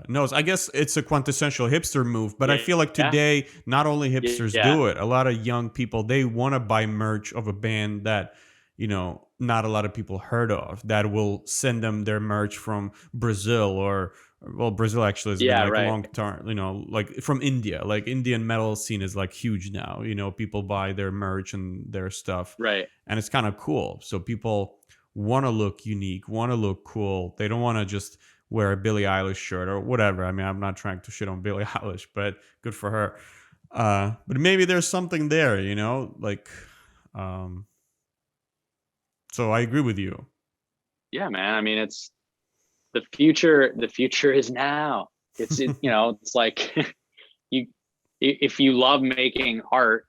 knows. I guess it's a quintessential hipster move, but I yeah, feel like yeah, today not only hipsters yeah, do it. A lot of young people, they want to buy merch of a band that, you know, not a lot of people heard of, that will send them their merch from Brazil, or well, Brazil actually has been yeah, like right, long term, you know, like from India. Like Indian metal scene is like huge now. You know, people buy their merch and their stuff, right, and it's kind of cool. So people want to look unique, want to look cool. They don't want to just wear a Billie Eilish shirt or whatever. I mean, I'm not trying to shit on Billie Eilish, but good for her. But maybe there's something there, you know, like, um, so I agree with you. Yeah, man. I mean, it's the future. The future is now. You know, it's like you, if you love making art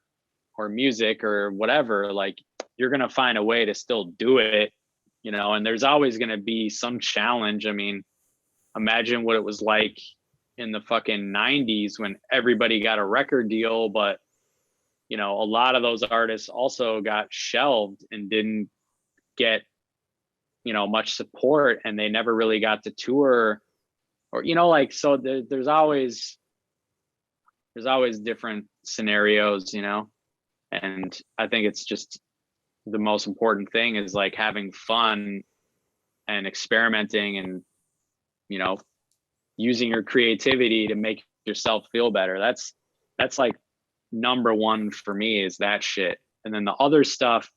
or music or whatever, like you're going to find a way to still do it, you know, and there's always going to be some challenge. I mean, imagine what it was like in the fucking 90s when everybody got a record deal, but you know, a lot of those artists also got shelved and didn't get, you know, much support, and they never really got to tour, or you know, like, so there's always different scenarios, you know. And I think it's just the most important thing is like having fun and experimenting and, you know, using your creativity to make yourself feel better. That's like number one for me, is that shit. And then the other stuff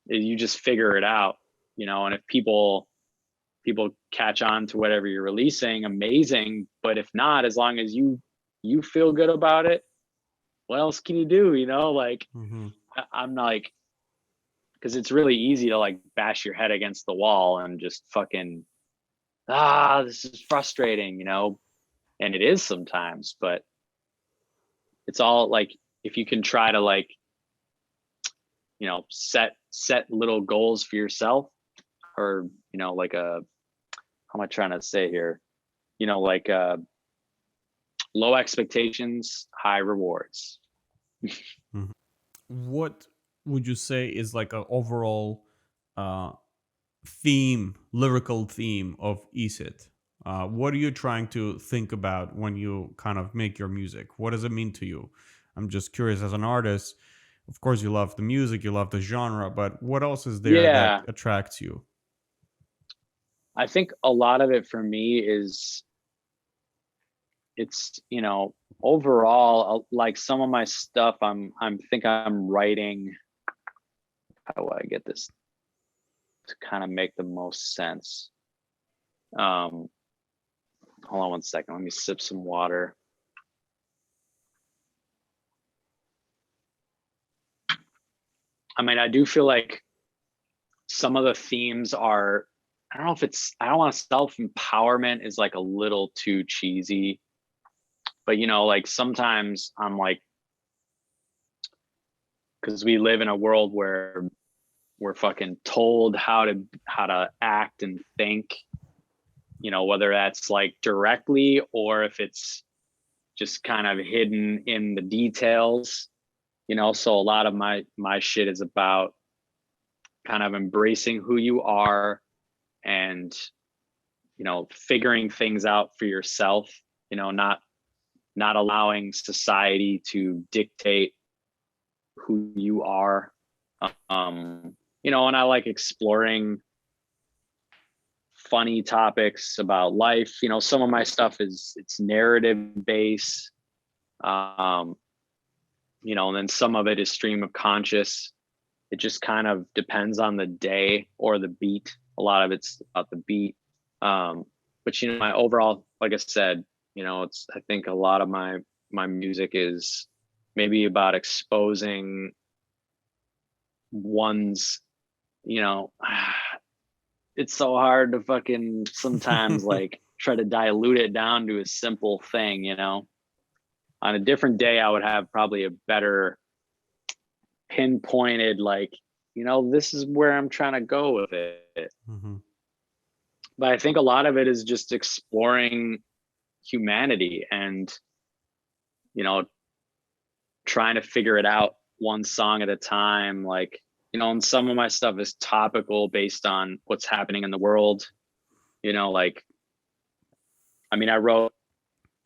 is you just figure it out, you know. And if people catch on to whatever you're releasing, amazing. But if not, as long as you feel good about it, what else can you do, you know? Like, Hmm. I'm like, because it's really easy to like bash your head against the wall and just fucking, this is frustrating, you know. And it is sometimes, but it's all like, if you can try to like, you know, set little goals for yourself, or you know, like a, how am I trying to say here, you know, like low expectations, high rewards. Hmm. What would you say is like a overall uh, theme, lyrical theme of ECID? What are you trying to think about when you kind of make your music? What does it mean to you? I'm just curious as an artist. Of course, you love the music, you love the genre, but what else is there that Yeah, attracts you? I think a lot of it for me is, it's, you know, overall, like some of my stuff, I'm writing, how do I get this to kind of make the most sense? Um, hold on one second. Let me sip some water. I mean, I do feel like some of the themes are, I don't know if it's, I don't want to, self-empowerment is like a little too cheesy, but you know, like sometimes I'm like, because we live in a world where we're fucking told how to act and think, you know, whether that's like directly or if it's just kind of hidden in the details, you know. So a lot of my shit is about kind of embracing who you are, and you know, figuring things out for yourself, you know, not allowing society to dictate who you are. You know, and I like exploring funny topics about life. You know, some of my stuff is, it's narrative based. Um, you know, and then some of it is stream of conscious. It just kind of depends on the day or the beat. A lot of it's about the beat. Um, but you know, my overall, like I said, you know, it's, I think a lot of my music is maybe about exposing one's, you know, it's so hard to fucking sometimes like try to dilute it down to a simple thing, you know. On a different day, I would have probably a better pinpointed, like, you know, this is where I'm trying to go with it. Hmm. But I think a lot of it is just exploring humanity and, you know, trying to figure it out one song at a time. Like, you know, and some of my stuff is topical based on what's happening in the world. You know, like, I mean, I wrote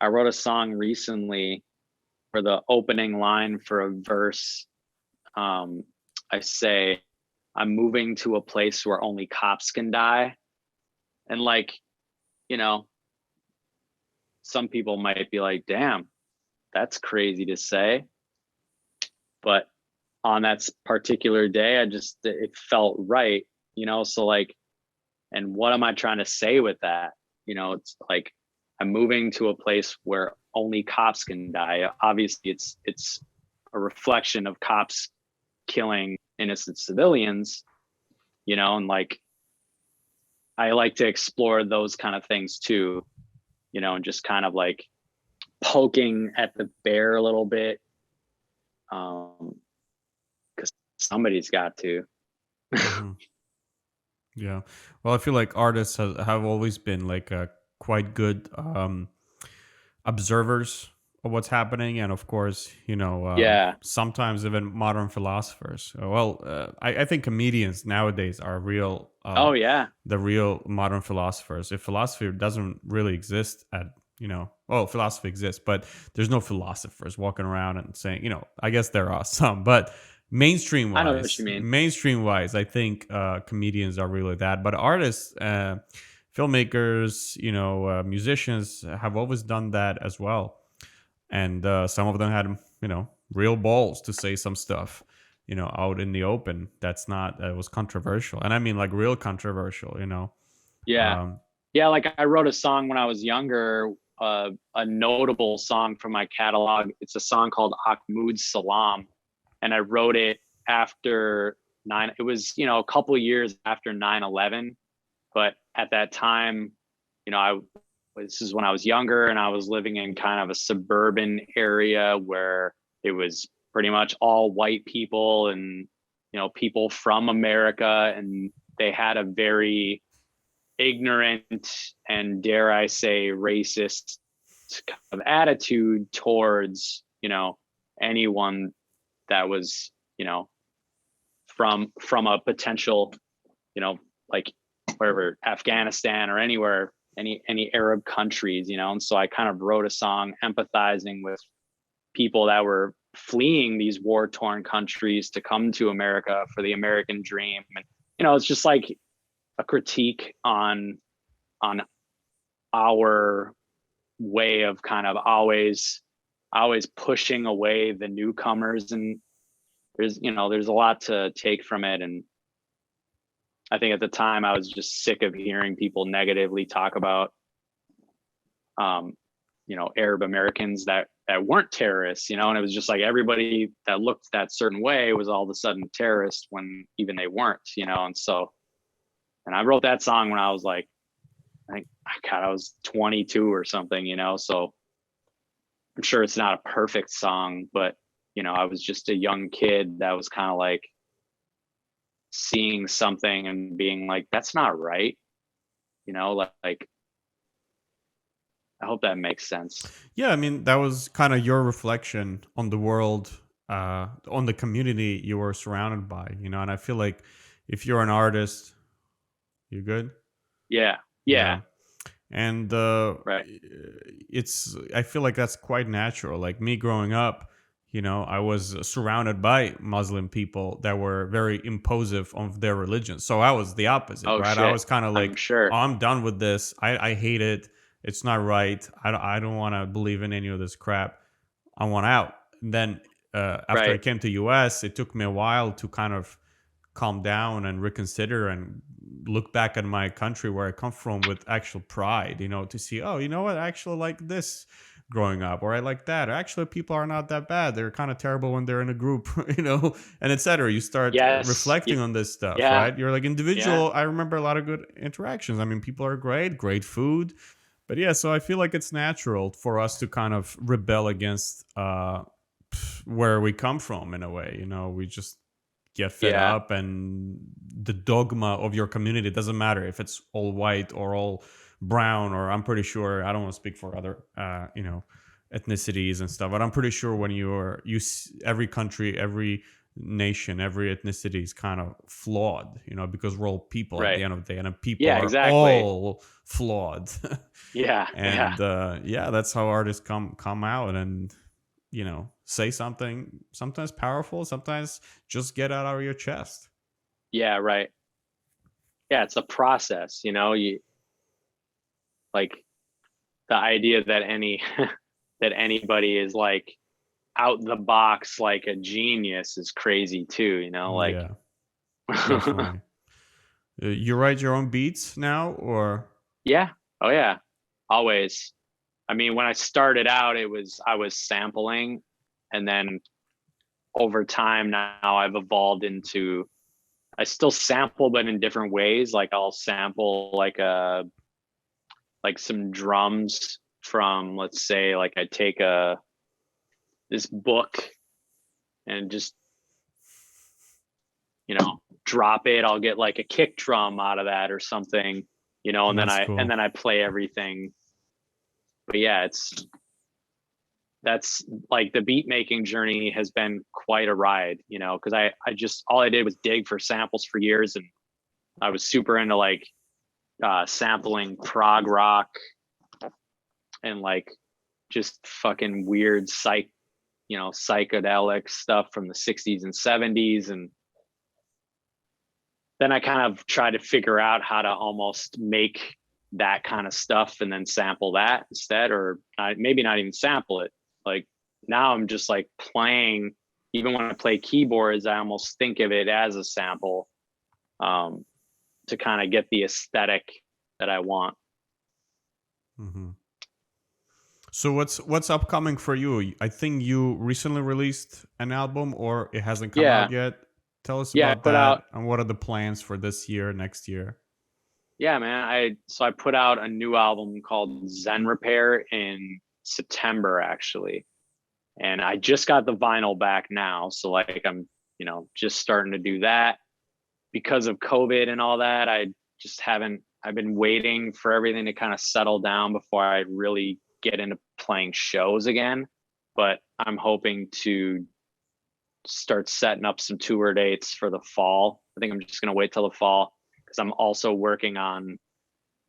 a song recently for the opening line for a verse. I say, I'm moving to a place where only cops can die. And like, you know, some people might be like, damn, that's crazy to say. But on that particular day, it felt right. So like, and what am I trying to say with that? It's like I'm moving to a place where only cops can die. Obviously, it's a reflection of cops killing innocent civilians, and like I like to explore those kind of things too, and just kind of like poking at the bear a little bit, because somebody's got to. Hmm. Yeah. Well, I feel like artists have always been like quite good observers of what's happening, and of course, Yeah. sometimes even modern philosophers. Well, I think comedians nowadays are real, Oh yeah. the real modern philosophers. If philosophy doesn't really exist at, well, philosophy exists, but there's no philosophers walking around and saying, I guess there are some, but I know what you mean. mainstream wise, I think comedians are really that. But artists, filmmakers, musicians have always done that as well, and some of them had, real balls to say some stuff, out in the open. That's not was controversial, and I mean like real controversial. Yeah. um Yeah, like I wrote a song when I was younger, a notable song from my catalog. It's a song called Ahmoud Salam, and I wrote it after nine. It was, a couple of years after 9/11, but at that time, I this is when I was younger and I was living in kind of a suburban area where it was pretty much all white people and, people from America, and they had a very ignorant and, dare I say, racist kind of attitude towards, anyone that was, from a potential, like wherever, Afghanistan or anywhere, any Arab countries, and so I kind of wrote a song empathizing with people that were fleeing these war-torn countries to come to America for the American dream. And it's just like a critique on our way of kind of always pushing away the newcomers. And there's a lot to take from it. And I think at the time I was just sick of hearing people negatively talk about Arab Americans that weren't terrorists, and it was just like everybody that looked that certain way was all of a sudden terrorist when even they weren't, and I wrote that song when I was like, I was 22 or something, so I'm sure it's not a perfect song, but I was just a young kid that was kind of like seeing something and being like, that's not right. Like, I hope that makes sense. yeah, I mean, that was kind of your reflection on the world, on the community you were surrounded by, and I feel like if you're an artist, you're good. Yeah. Yeah. Yeah. And Right. I feel like that's quite natural. Like me growing up, I was surrounded by Muslim people that were very imposive of their religion. So I was the opposite, Oh right? I shit. was kind of I'm like, sure. oh, I'm done with this. I hate it. It's not right. I don't want to believe in any of this crap. I want out. And then after I Right. came to US, it took me a while to kind of calm down and reconsider and look back at my country where I come from with actual pride, to see, oh, you know what, I actually like this growing up, or I like that. Or actually, people are not that bad. They're kind of terrible when they're in a group, and etc. You start Yes. reflecting on this stuff, Yeah. right? You're like Yeah. individual. I remember a lot of good interactions. I mean, people are great food. But yeah, so I feel like it's natural for us to kind of rebel against where we come from in a way. We just get fed Yeah. up, and the dogma of your community doesn't matter if it's all white or all brown, or I'm pretty sure, I don't want to speak for other ethnicities and stuff, but I'm pretty sure when every country, every nation, every ethnicity is kind of flawed, because we're all people at the Right. end of the day, and people Yeah, are exactly. all flawed. Yeah. Yeah. And yeah, that's how artists come out and say something sometimes powerful, sometimes just get out of your chest. Yeah. Right. Yeah. It's a process, you like the idea that that anybody is like out the box like a genius is crazy too, like Yeah, definitely. You write your own beats now, or? Yeah. Oh yeah. Always. I mean, when I started out, I was sampling, and then over time now I've evolved into, I still sample, but in different ways. Like I'll sample like some drums from, let's say, like I take this book and just, drop it. I'll get like a kick drum out of that or something, and That's and cool. then I play everything. But yeah, that's like the beat making journey has been quite a ride, because I just, all I did was dig for samples for years, and I was super into like sampling prog rock and like just fucking weird psychedelic stuff from the 60s and 70s. And then I kind of tried to figure out how to almost make that kind of stuff and then sample that instead, or maybe not even sample it. Like now I'm just like playing, even when I play keyboards, I almost think of it as a sample, to kind of get the aesthetic that I want. Hmm. So what's upcoming for you? I think you recently released an album, or it hasn't come Yeah. out yet. Tell us Yeah. I about put out, that, and what are the plans for this year, next year? yeah, man. I put out a new album called Zen Repair in September, actually. And I just got the vinyl back now. So like I'm, just starting to do that. Because of COVID and all that, I just haven't, I've been waiting for everything to kind of settle down before I really get into playing shows again. But I'm hoping to start setting up some tour dates for the fall. I think I'm just going to wait till the fall, because I'm also working on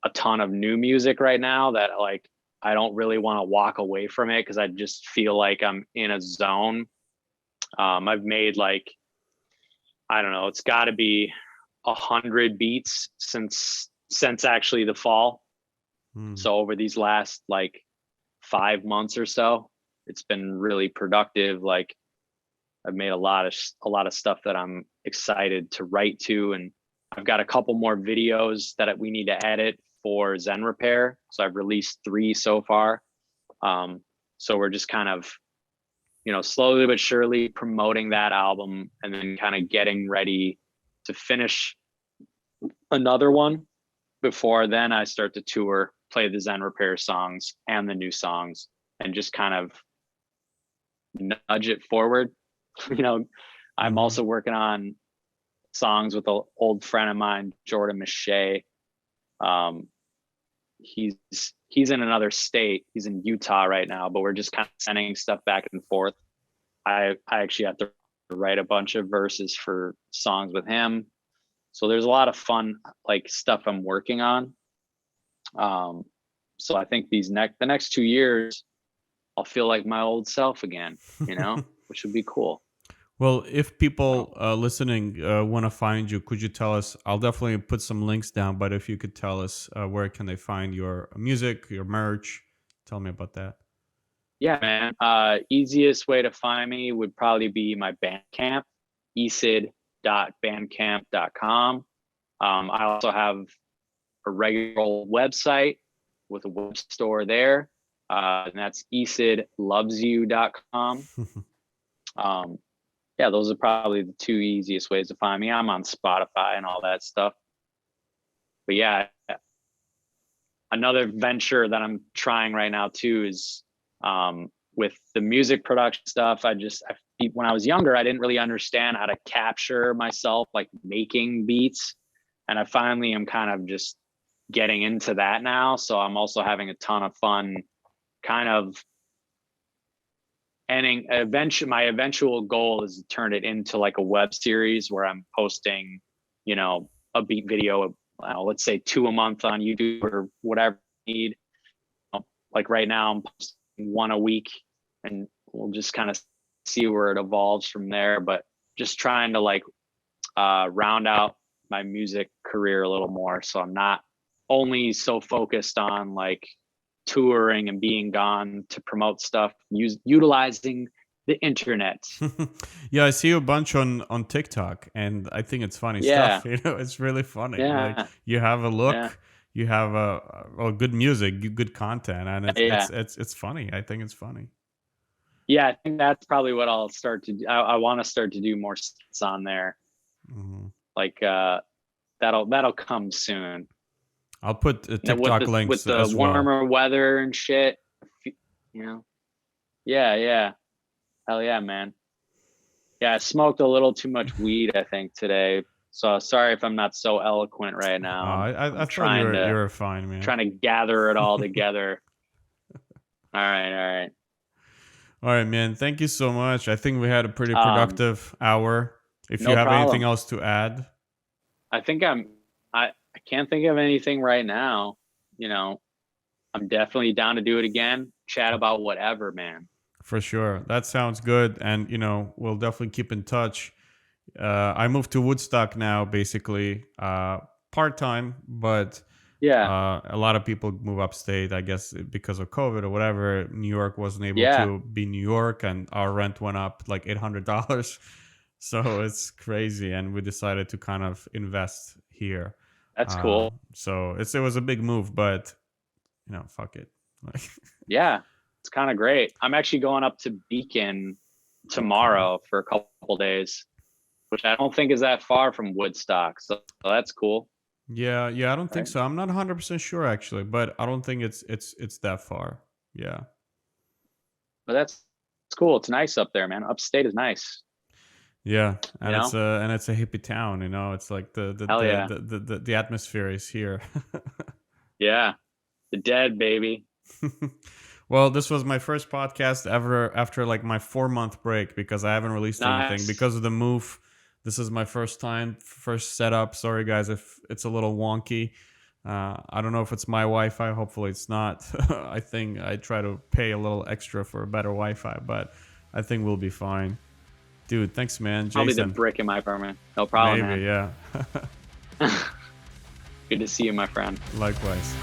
a ton of new music right now that like I don't really want to walk away from it, because I just feel like I'm in a zone. I've made like, I don't know, it's got to be 100 beats since actually the fall. Hmm. So over these last like 5 months or so, it's been really productive. Like I've made a lot of stuff that I'm excited to write to, and I've got a couple more videos that we need to edit for Zen Repair. So I've released 3 so far. So we're just kind of, slowly but surely promoting that album, and then kind of getting ready to finish another one before then I start to tour, play the Zen Repair songs and the new songs, and just kind of nudge it forward. you know, I'm Hmm. also working on songs with an old friend of mine, Jordan Miche. Um, he's he's in another state. He's in Utah right now, but we're just kind of sending stuff back and forth. I actually have to write a bunch of verses for songs with him. So there's a lot of fun like stuff I'm working on. Um, so I think the next 2 years, I'll feel like my old self again, which would be cool. Well, if Wow. people listening want to find you, could you tell us? I'll definitely put some links down, but if you could tell us where can they find your music, your merch, tell me about that. Yeah, man. Easiest way to find me would probably be my Bandcamp, ecid.bandcamp.com. I also have a regular website with a web store there. And that's ecidlovesyou.com. Um, yeah, those are probably the 2 easiest ways to find me. I'm on Spotify and all that stuff. But yeah, another venture that I'm trying right now too is with the music production stuff. When I was younger, I didn't really understand how to capture myself, like making beats. And I finally am kind of just getting into that now. So I'm also having a ton of fun kind of ending my eventual goal is to turn it into like a web series where I'm posting, a beat video, let's say 2 a month on YouTube or whatever you need. Like right now I'm posting 1 a week, and we'll just kind of see where it evolves from there. But just trying to like round out my music career a little more. So I'm not only so focused on like touring and being gone to promote stuff, utilizing the internet. Yeah, I see you a bunch on TikTok, and I think it's funny Yeah. stuff. It's really funny. Like Yeah. you have a Yeah. look, you have good music, good content, and Yeah. it's funny. I think it's funny. Yeah. I think that's probably what I'll start to do. I want to start to do more skits on there. Mhm. Like that'll come soon. I'll put TikTok With links the as well. warmer weather and shit, you know. Yeah, yeah. Hell yeah, man. Yeah, I smoked a little too much weed, I think, today. So sorry if I'm not so eloquent right now. I I'm thought you were fine, man. trying to gather it all together. All right, all right. All right, man. Thank you so much. I think we had a pretty Um, productive hour. If you no have anything problem. else to add. I think I can't think of anything right now. You know, I'm definitely down to do it again. Chat about whatever, man. For sure. That sounds good. And, we'll definitely keep in touch. I moved to Woodstock now, basically, part time, but Yeah, a lot of people move upstate, I guess, because of COVID or whatever. New York wasn't able yeah. to be New York, and our rent went up like $800. So it's crazy. And we decided to kind of invest here. That's cool. So it was a big move, but, fuck it. Yeah, it's kind of great. I'm actually going up to Beacon tomorrow for a couple days, which I don't think is that far from Woodstock. So that's cool. Yeah, I don't think Right. so. I'm not 100% sure actually, but I don't think it's that far. Yeah. But it's cool. It's nice up there, man. Upstate is nice. Yeah, You and know? it's a hippie town, It's like Hell yeah. the atmosphere is here. Yeah. The Dead, baby. Well, this was my first podcast ever after like my 4-month break because I haven't released anything Nice. because of the move. This is my first setup. Sorry guys if it's a little wonky. I don't know if it's my Wi-Fi. Hopefully it's not. I think I try to pay a little extra for a better Wi-Fi, but I think we'll be fine. Dude, thanks, man. Probably the Jason. brick in my apartment. No problem, Maybe, man. yeah. Good to see you, my friend. Likewise.